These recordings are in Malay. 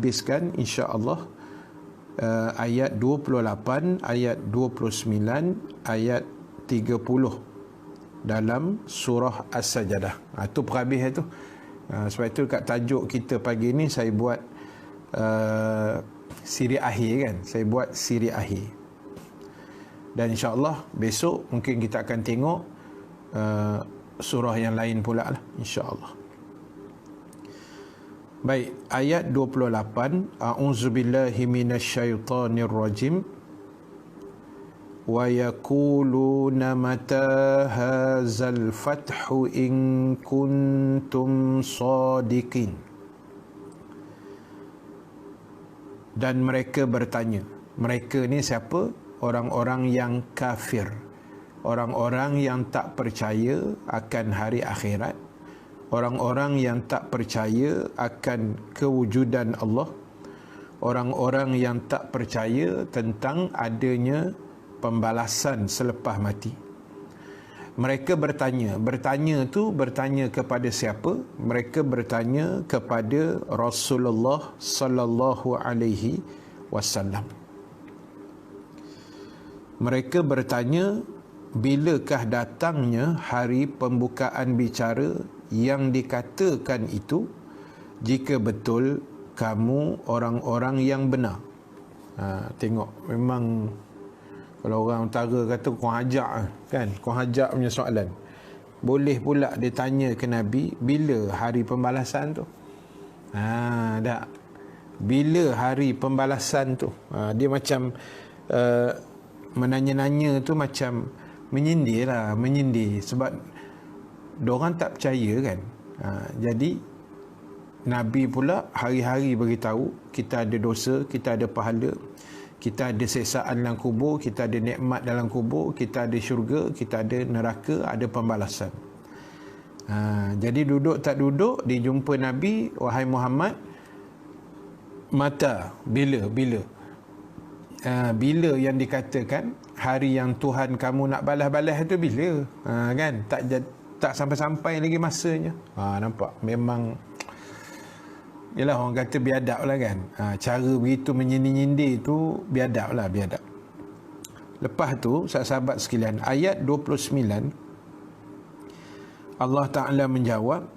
habiskan insya-Allah ayat 28, ayat 29, ayat 30 dalam surah As-Sajdah. Itu perhabis itu. Sebab itu kat tajuk kita pagi ni saya buat siri akhir kan. Saya buat siri akhir. Dan insya-Allah besok mungkin kita akan tengok surah yang lain pula lah insya-Allah. Baik, ayat 28, a'udzubillahi minasyaitonirrajim. Wa yaquluna mata hadzal fathu in kuntum shadiqin. Dan mereka bertanya. Mereka ni siapa? Orang-orang yang kafir, orang-orang yang tak percaya akan hari akhirat, orang-orang yang tak percaya akan kewujudan Allah, orang-orang yang tak percaya tentang adanya pembalasan selepas mati. Mereka bertanya kepada siapa? Mereka bertanya kepada Rasulullah sallallahu alaihi wasallam. Mereka bertanya, bilakah datangnya hari pembukaan bicara yang dikatakan itu, jika betul kamu orang-orang yang benar. Tengok, memang kalau orang utara kata kurang ajak kan, kurang ajak punya soalan. Boleh pula dia tanya ke Nabi, bila hari pembalasan tu? Tak. Bila hari pembalasan tu? Dia macam menanya-nanya tu macam menyindir lah, menyindir sebab diorang tak percaya kan. Jadi Nabi pula hari-hari beritahu kita ada dosa, kita ada pahala, kita ada seksaan dalam kubur, kita ada nikmat dalam kubur, kita ada syurga, kita ada neraka, ada pembalasan. Jadi duduk tak duduk dijumpa Nabi, wahai Muhammad, mata, bila yang dikatakan hari yang Tuhan kamu nak balas-balas itu bila? Kan tak sampai-sampai lagi masanya. Nampak memang yalah, orang kata biadab lah kan. Cara begitu menyindir-nyindir tu biadab lah, biadab. Lepas tu sahabat sekalian, ayat 29 Allah Ta'ala menjawab,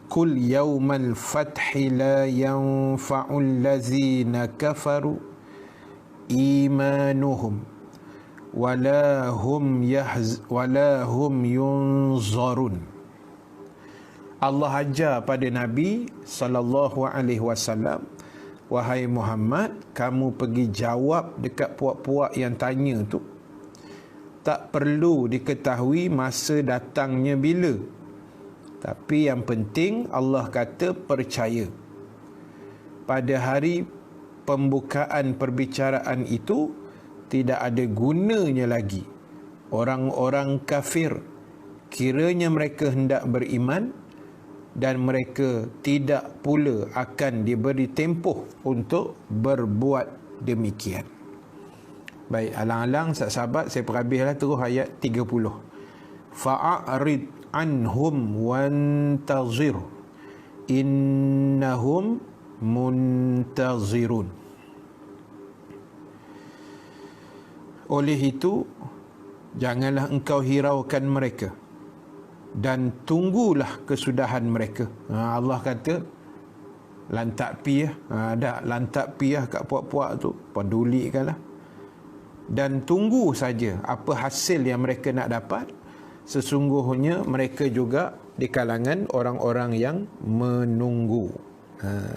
Qul yawmal fathi la yanfa'ul lazina kafaru imanuhum wala hum yunzarun. Allah ajar pada Nabi sallallahu alaihi wasallam, wahai Muhammad, kamu pergi jawab dekat puak-puak yang tanya tu. Tak perlu diketahui masa datangnya bila. Tapi yang penting Allah kata percaya. Pada hari pembukaan perbicaraan itu tidak ada gunanya lagi orang-orang kafir kiranya mereka hendak beriman, dan mereka tidak pula akan diberi tempoh untuk berbuat demikian. Baik, alang-alang sahabat, saya perhabislah terus ayat 30. Fa'arid anhum wantazir innahum muntazirun. Oleh itu, janganlah engkau hiraukan mereka dan tunggulah kesudahan mereka. Allah kata lantak piyah, lantak piyah kat puak-puak tu, pedulikanlah dan tunggu saja apa hasil yang mereka nak dapat. Sesungguhnya mereka juga di kalangan orang-orang yang menunggu.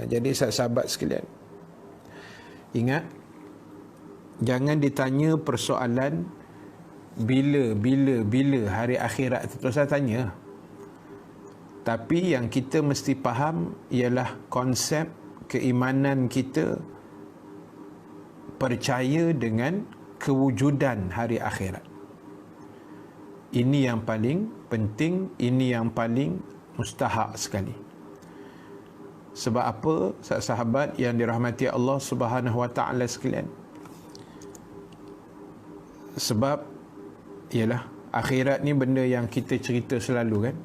Jadi sahabat sekalian, ingat, jangan ditanya persoalan bila hari akhirat itu. Terus saya tanya. Tapi yang kita mesti faham ialah konsep keimanan kita percaya dengan kewujudan hari akhirat. Ini yang paling penting, ini yang paling mustahak sekali. Sebab apa, sahabat yang dirahmati Allah Subhanahu wa taala sekalian? Sebab ialah akhirat ni benda yang kita cerita selalu kan.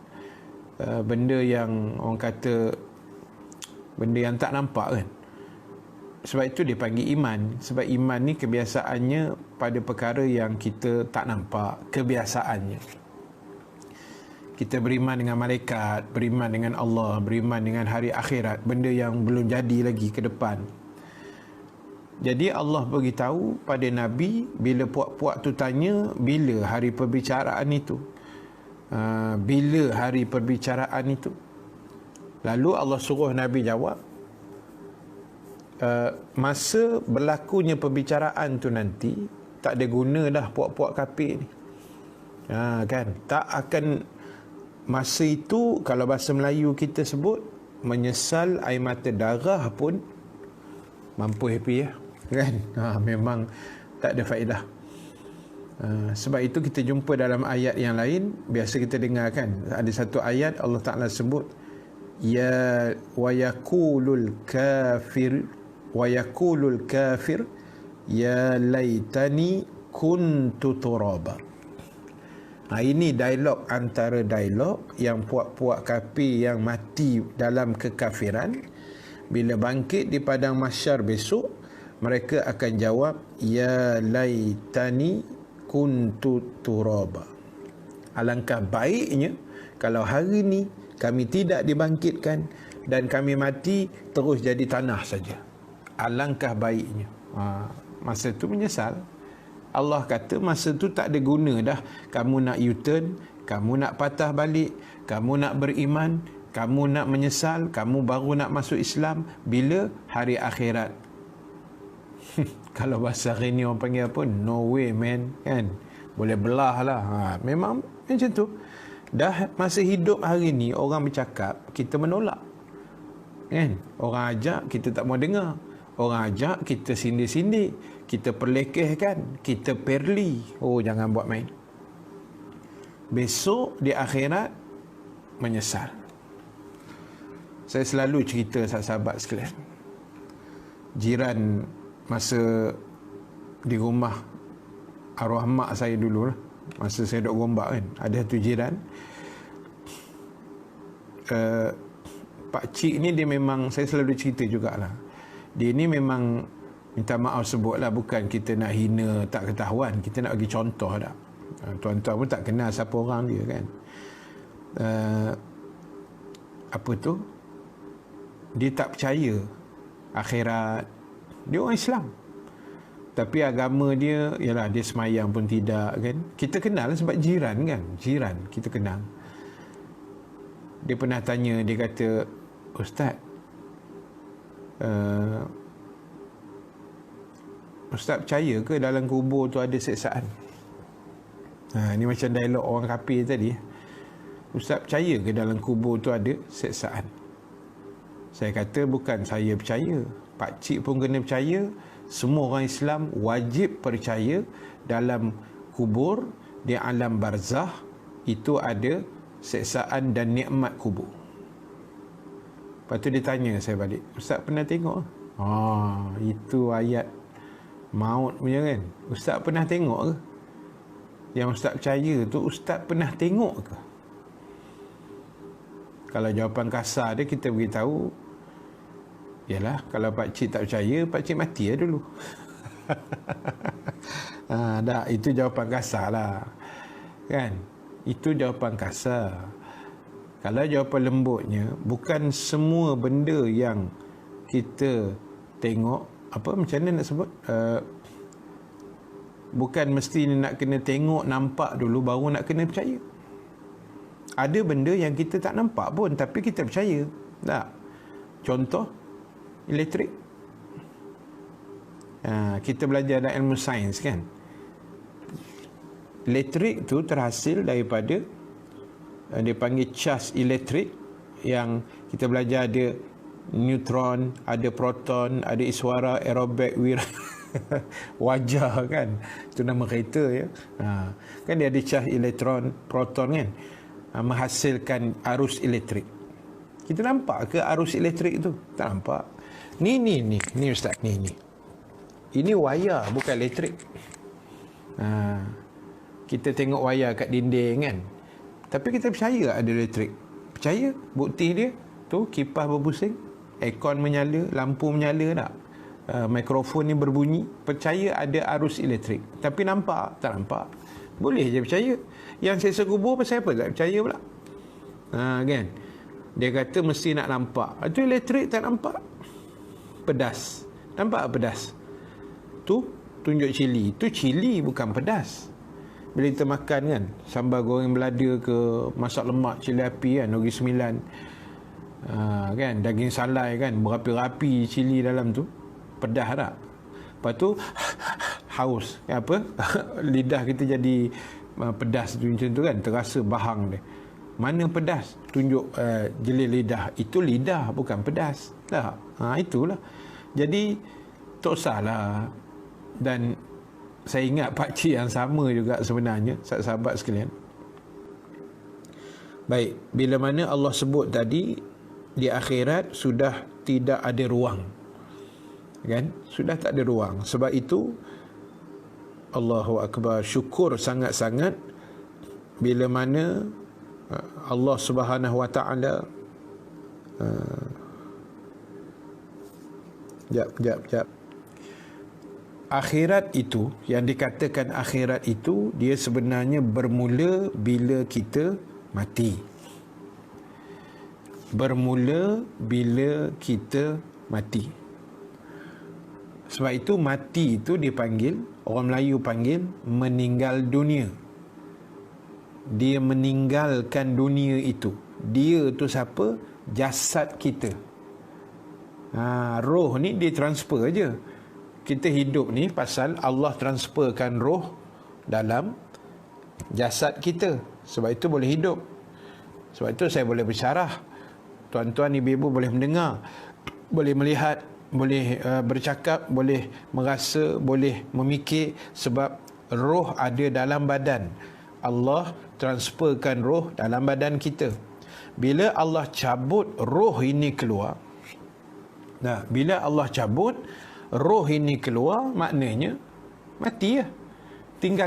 Benda yang orang kata benda yang tak nampak kan. Sebab itu dia panggil iman. Sebab iman ni kebiasaannya pada perkara yang kita tak nampak. Kebiasaannya. Kita beriman dengan malaikat, beriman dengan Allah, beriman dengan hari akhirat. Benda yang belum jadi lagi ke depan. Jadi Allah beritahu pada Nabi, bila puak-puak tu tanya, bila hari perbicaraan itu? Bila hari perbicaraan itu? Lalu Allah suruh Nabi jawab, masa berlakunya perbicaraan tu nanti tak ada guna dah puak-puak kafir ni. Kan, tak akan, masa itu kalau bahasa Melayu kita sebut, menyesal air mata darah pun mampu happy kan. Memang tak ada faedah. Sebab itu kita jumpa dalam ayat yang lain, biasa kita dengar kan, ada satu ayat Allah Ta'ala sebut, ya wa yaqulul kafir ya laitani kuntu turaba. Ini dialog antara dialog yang puak-puak kafir yang mati dalam kekafiran, bila bangkit di padang mahsyar besok, mereka akan jawab, ya laitani kuntu turaba. Alangkah baiknya kalau hari ni kami tidak dibangkitkan dan kami mati terus jadi tanah saja. Alangkah baiknya. Masa tu menyesal. Allah kata masa tu tak ada guna dah kamu nak U-turn, kamu nak patah balik, kamu nak beriman, kamu nak menyesal, kamu baru nak masuk Islam. Bila hari akhirat? Kalau bahasa hari ni orang panggil apa? No way man, kan? Boleh belah lah. Memang macam tu. Dah masa hidup hari ni orang bercakap, kita menolak, kan? Orang ajak, kita tak mau dengar. Orang ajak, kita sindir-sindir, kita perlekehkan, kita perli. Jangan buat main. Besok di akhirat menyesal. Saya selalu cerita sahabat sekalian, jiran masa di rumah arwah mak saya dulu lah, masa saya duduk Gombak kan, ada satu jiran, Pak Cik ni dia memang, saya selalu cerita jugalah, dia ni memang, minta maaf sebut lah, bukan kita nak hina tak ketahuan, kita nak bagi contoh tak. Tuan-tuan pun tak kenal siapa orang dia kan. Apa tu, dia tak percaya akhirat. Dia orang Islam, tapi agama dia, ialah dia semayang pun tidak kan. Kita kenal sebab jiran kan, jiran kita kenal. Dia pernah tanya, dia kata, Ustaz, Ustaz percaya ke dalam kubur tu ada siksaan? Ni macam dialog orang kafir tadi. Ustaz percaya ke dalam kubur tu ada siksaan? Saya kata bukan saya percaya, Pak Cik pun kena percaya. Semua orang Islam wajib percaya dalam kubur, di alam barzah itu ada siksaan dan nikmat kubur. Lepas tu dia tanya saya balik, Ustaz pernah tengok? Itu ayat maut punya kan. Ustaz pernah tengok ke? Yang Ustaz percaya tu, Ustaz pernah tengok ke? Kalau jawapan kasar dia, kita beritahu, yalah, kalau Pak Cik tak percaya, Pak Cik mati lah dulu. Dah, itu jawapan kasar lah, kan? Itu jawapan kasar. Kalau jawapan lembutnya, bukan semua benda yang kita tengok, apa macam mana nak sebut, bukan mesti nak kena tengok, nampak dulu baru nak kena percaya. Ada benda yang kita tak nampak pun, tapi kita percaya. Tak? Contoh, elektrik. Kita belajar dalam ilmu sains kan. Elektrik tu terhasil daripada dia panggil charge elektrik, yang kita belajar ada neutron, ada proton, ada iswara, aerobik, wajah kan. Itu nama kereta ya. Kan dia ada charge elektron, proton kan, menghasilkan arus elektrik. Kita nampak ke arus elektrik tu? Tak nampak. Ni Ustaz, ni. Ini wayar, bukan elektrik. Kita tengok wayar kat dinding kan, tapi kita percaya ada elektrik. Percaya? Bukti dia tu kipas berpusing. aircon menyala, lampu menyala tak? Mikrofon ni berbunyi, percaya ada arus elektrik. Tapi nampak? Tak nampak. Boleh je percaya. Yang sesar kubur pasal apa tak percaya pula? Kan? Dia kata mesti nak nampak. Itu elektrik tak nampak. Pedas. Nampak pedas? Tu tunjuk cili. Tu cili bukan pedas. Bila kita makan kan, sambal goreng belada ke, masak lemak cili api kan, Negeri Sembilan, kan, daging salai kan, berapi-rapi cili dalam tu, pedas tak? Lepas tu haus, apa? Lidah kita jadi pedas tu macam tu kan, terasa bahang dia. Mana pedas? Tunjuk jeli lidah. Itu lidah, bukan pedas. Tak? Itulah. Jadi tak usahlah. Dan saya ingat pakcik yang sama juga sebenarnya, sahabat sekalian. Baik, bila mana Allah sebut tadi di akhirat sudah tidak ada ruang, kan? Sudah tak ada ruang. Sebab itu Allahu Akbar, syukur sangat-sangat bila mana Allah Subhanahu Wa Taala jap. Akhirat itu, yang dikatakan akhirat itu, dia sebenarnya bermula bila kita mati. Bermula bila kita mati. Sebab itu mati itu dipanggil, orang Melayu panggil meninggal dunia. Dia meninggalkan dunia itu. Dia tu siapa? Jasad kita. Roh ni dia transfer aja. Kita hidup ni pasal Allah transferkan roh dalam jasad kita. Sebab itu boleh hidup. Sebab itu saya boleh bersyarah. Tuan-tuan, ibu-ibu boleh mendengar, boleh melihat, boleh bercakap, boleh merasa, boleh memikir. Sebab roh ada dalam badan. Allah transferkan roh dalam badan kita. Bila Allah cabut roh ini keluar, bila Allah cabut roh ini keluar, maknanya mati ya. Tinggal